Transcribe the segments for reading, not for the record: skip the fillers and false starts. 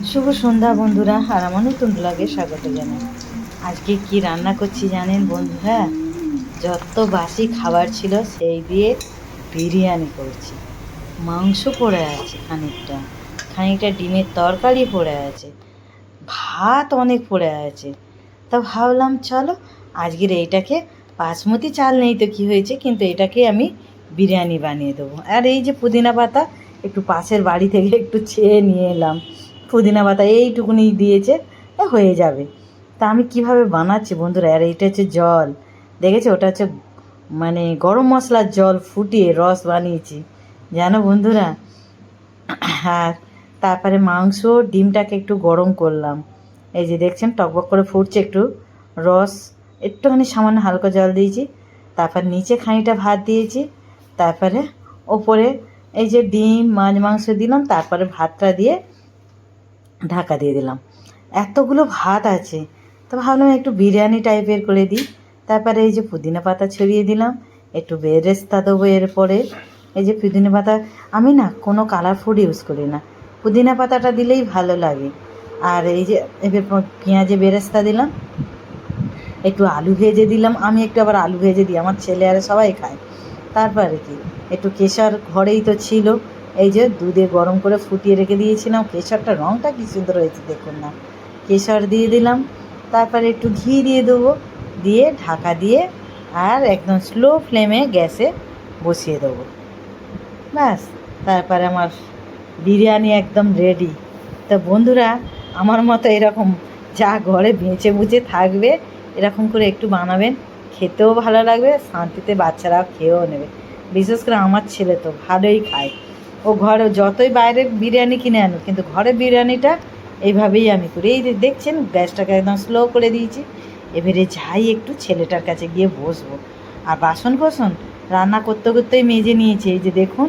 শুভ সন্ধ্যা বন্ধুরা, আর আমার নতুন ব্লগে স্বাগত জানাই। আজকে কি রান্না করছি জানেন বন্ধুরা? যত বাসি খাবার ছিল সেই দিয়ে বিরিয়ানি করছি। মাংস পড়ে আছে, খানিকটা খানিকটা ডিমের তরকারি পড়ে আছে, ভাত অনেক পড়ে আছে। তা ভাবলাম চলো আজকের এইটাকে, বাসমতি চাল নেই তো কী হয়েছে, কিন্তু এটাকে আমি বিরিয়ানি বানিয়ে দেবো। আর এই যে পুদিনা পাতা একটু পাশের বাড়ি থেকে একটু চেয়ে নিয়ে এলাম, পুদিনা পাতা এইটুকুনি দিয়েছে, হয়ে যাবে। তা আমি কিভাবে বানাচ্ছি বন্ধুরা, আর এইটা হচ্ছে জল, দেখেছো ওটা হচ্ছে মানে গরম মশলার জল ফুটিয়ে রস বানিয়েছি জানো বন্ধুরা। আর তারপরে মাংস ডিমটাকে একটু গরম করলাম, এই যে দেখছেন টকবক করে ফুটছে, একটু রস, একটুখানি সামান্য হালকা জল দিয়েছি। তারপর নিচে খানিকটা ভাত দিয়েছি, তারপরে ওপরে এই যে ডিম মাংস দিলাম, তারপরে ভাতটা দিয়ে ঢাকা দিয়ে দিলাম। এতগুলো ভাত আছে, তো ভাবলাম একটু বিরিয়ানি টাইপের করে দিই। তারপরে এই যে পুদিনা পাতা ছড়িয়ে দিলাম, একটু বেরেস্তা দেবো এরপরে। এই যে পুদিনা পাতা, আমি না কোনো কালার ফুড ইউজ করি না, পুদিনা পাতাটা দিলেই ভালো লাগে। আর এই যে এবার পেঁয়াজে বেরেস্তা দিলাম, একটু আলু ভেজে দিলাম, আমি একটু আবার আলু ভেজে দিই, আমার ছেলে আর সবাই খায়। তারপরে কি একটু কেশর ঘরেই তো ছিল, এই যে দুধে গরম করে ফুটিয়ে রেখে দিয়েছিলাম, কেশরটা রঙটা কী সুন্দর হয়েছে দেখুন না, কেশর দিয়ে দিলাম। তারপরে একটু ঘি দিয়ে দেবো, দিয়ে ঢাকা দিয়ে আর একদম স্লো ফ্লেমে গ্যাসে বসিয়ে দেবো, ব্যাস। তারপরে আমার বিরিয়ানি একদম রেডি। তো বন্ধুরা, আমার মতো এরকম যা ঘরে বেঁচে বুঝে থাকবে এরকম করে একটু বানাবেন, খেতেও ভালো লাগবে, শান্তিতে বাচ্চারাও খেয়েও নেবে। বিশেষ করে আমার ছেলে তো ভালোই খায়, ও ঘরে যতই বাইরের বিরিয়ানি কিনে আনুক, কিন্তু ঘরের বিরিয়ানিটা এইভাবেই আমি করি। এই যে দেখছেন গ্যাসটাকে একদম স্লো করে দিয়েছি, এবারে যাই একটু ছেলেটার কাছে গিয়ে বসবো। আর বাসন কোসন রান্না করতে করতেই মেজে নিয়েছি, এই যে দেখুন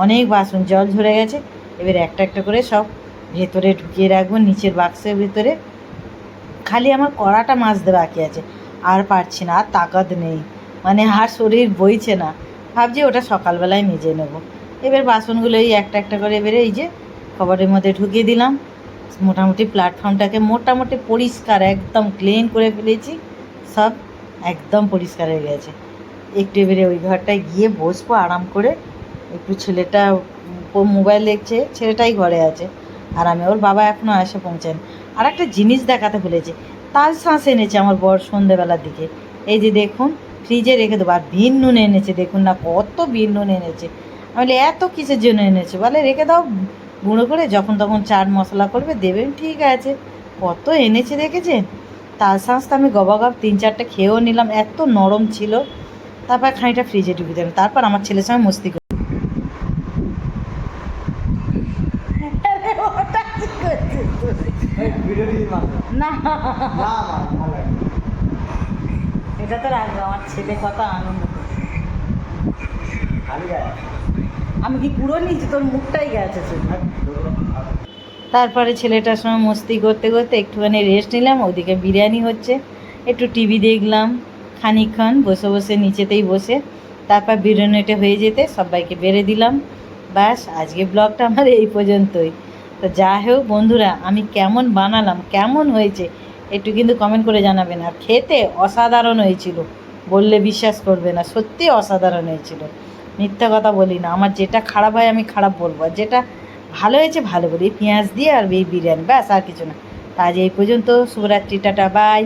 অনেক বাসন, জল ঝরে গেছে। এবার একটা একটা করে সব ভেতরে ঢুকিয়ে রাখবো নিচের বাক্সের ভেতরে। খালি আমার কড়াটা মাজতে বাকি আছে, আর পারছি না, আর তাকাত নেই, মানে আর শরীর বইছে না, ভাবছি ওটা সকালবেলায় মেজে নেব। এবার বাসনগুলো এই একটা একটা করে এবারে এই যে কভারের মধ্যে ঢুকিয়ে দিলাম। মোটামুটি প্ল্যাটফর্মটাকে মোটামুটি পরিষ্কার একদম ক্লিন করে ফেলেছি, সব একদম পরিষ্কার হয়ে গেছে। একটু এবারে ওই ঘরটায় গিয়ে বসবো আরাম করে, একটু ছেলেটা মোবাইল দেখছে, ছেলেটাই ঘরে আছে, আর আমি, ওর বাবা এখনও এসে পৌঁছান। আর একটা জিনিস দেখাতে ভুলেছি, তাল শাঁস এনেছে আমার বর সন্ধেবেলার দিকে, এই যে দেখুন ফ্রিজে রেখে দেবো। আর ভিন নুন এনেছে, দেখুন না কত ভিন নুন এনেছে। আমি বলি এত কিসের জন্য এনেছে, বলে রেখে দাও গুঁড়ো করে, যখন তখন চাট মশলা করবে দেবেন। ঠিক আছে, কত এনেছে দেখেছেন। তাল শাঁসটা আমি গবাগব 3-4টে খেয়েও নিলাম, এত নরম ছিল। তারপর খানিকটা ফ্রিজে ঢুকে দিলাম, তারপর আমার ছেলের সঙ্গে মস্তি করি। না এটা তো রাখবো, আমার ছেলে কত আনন্দ করছে। আমি কি পুরো নিয়েছি, তোর মুখটাই গেছে। তারপরে ছেলেটার সঙ্গে মস্তি করতে করতে একটুখানি রেস্ট নিলাম, ওদিকে বিরিয়ানি হচ্ছে, একটু টিভি দেখলাম খানিকক্ষণ বসে বসে, নিচেতেই বসে। তারপর বিরিয়ানিটা হয়ে যেতে সবাইকে বেড়ে দিলাম। ব্যাস, আজকে ব্লগটা আমার এই পর্যন্তই। তো যা হোক বন্ধুরা, আমি কেমন বানালাম, কেমন হয়েছে একটু কিন্তু কমেন্ট করে জানাবেন। আর খেতে অসাধারণ হয়েছিল, বললে বিশ্বাস করবে না, সত্যি অসাধারণ হয়েছিল, মিথ্যা কথা বলি না। আমার যেটা খারাপ হয় আমি খারাপ বলবো, আর যেটা ভালো হয়েছে ভালো বলি। পেঁয়াজ দিয়ে আর এই বিরিয়ানি, ব্যাস আর কিছু না। আজ এই পর্যন্ত, শুভরাত্রি, টাটা, বাই।